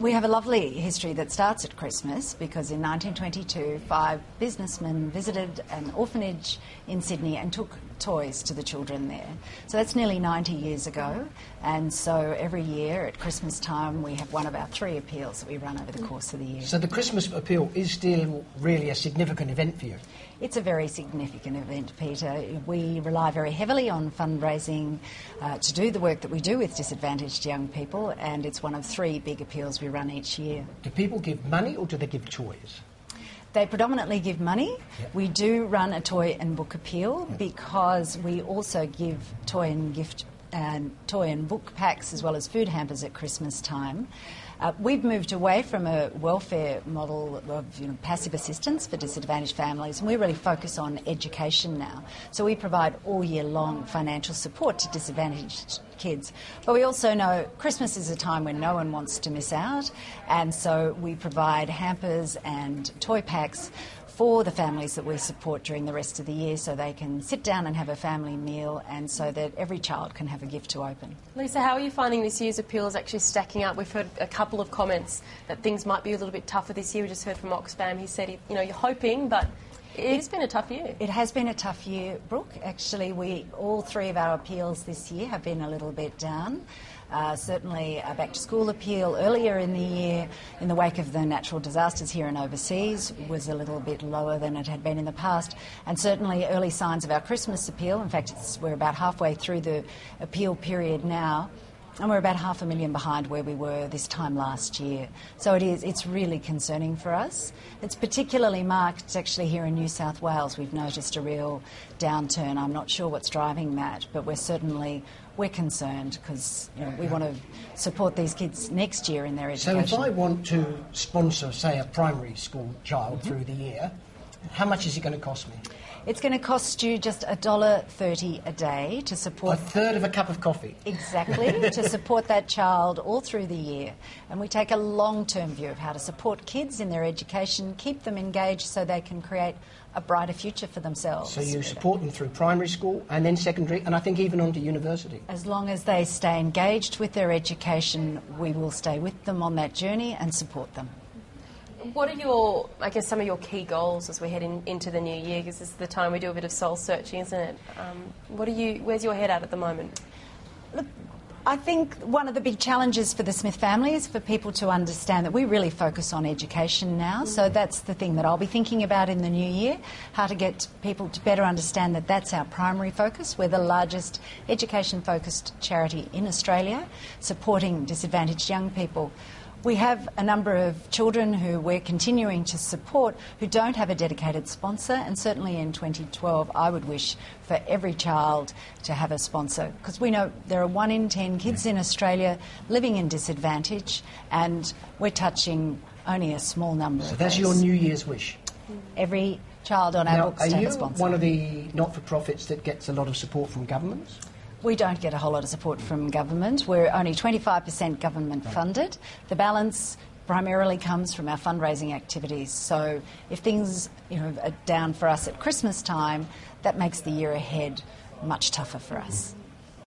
We have a lovely history that starts at Christmas because in 1922, 5 businessmen visited an orphanage in Sydney and took toys to the children there. So that's nearly 90 years ago, and so every year at Christmas time we have one of our 3 appeals that we run over the course of the year. So the Christmas appeal is still really a significant event for you? It's a very significant event, Peter. We rely very heavily on fundraising to do the work that we do with disadvantaged young people, and it's one of 3 big appeals we run each year. Do people give money or do they give toys? They predominantly give money. Yep. We do run a toy and book appeal because we also give toy and book packs as well as food hampers at Christmas time. We've moved away from a welfare model of passive assistance for disadvantaged families, and we really focus on education now. So we provide all year long financial support to disadvantaged kids. But we also know Christmas is a time when no one wants to miss out, and so we provide hampers and toy packs for the families that we support during the rest of the year so they can sit down and have a family meal and so that every child can have a gift to open. Lisa, how are you finding this year's appeals actually stacking up? We've heard a couple of comments that things might be a little bit tougher this year. We just heard from Oxfam. He said, you're hoping, but it's been a tough year. It has been a tough year, Brooke. Actually, all 3 of our appeals this year have been a little bit down. Certainly a back-to-school appeal earlier in the year, in the wake of the natural disasters here and overseas, was a little bit lower than it had been in the past. And certainly early signs of our Christmas appeal. In fact, we're about halfway through the appeal period now, and we're about 500,000 behind where we were this time last year. So it's really concerning for us. It's particularly marked actually here in New South Wales. We've noticed a real downturn. I'm not sure what's driving that, but we're concerned because we want to support these kids next year in their education. So if I want to sponsor, say, a primary school child through the year, how much is it going to cost me? It's going to cost you just $1.30 a day to support... A third of a cup of coffee. Exactly, to support that child all through the year. And we take a long-term view of how to support kids in their education, keep them engaged so they can create a brighter future for themselves. So you support them through primary school and then secondary and I think even on to university. As long as they stay engaged with their education, we will stay with them on that journey and support them. What are some of your key goals as we head into the new year? Because this is the time we do a bit of soul searching, isn't it? Where's your head at the moment? Look, I think one of the big challenges for the Smith family is for people to understand that we really focus on education now. So that's the thing that I'll be thinking about in the new year, how to get people to better understand that that's our primary focus. We're the largest education-focused charity in Australia, supporting disadvantaged young people. We have a number of children who we're continuing to support who don't have a dedicated sponsor, and certainly in 2012 I would wish for every child to have a sponsor, because we know there are 1 in 10 kids in Australia living in disadvantage and we're touching only a small number of those. So that's your New Year's wish? Every child on our books to have a sponsor. Are you one of the not-for-profits that gets a lot of support from governments? We don't get a whole lot of support from government. We're only 25% government funded. The balance primarily comes from our fundraising activities. So if things are down for us at Christmas time, that makes the year ahead much tougher for us.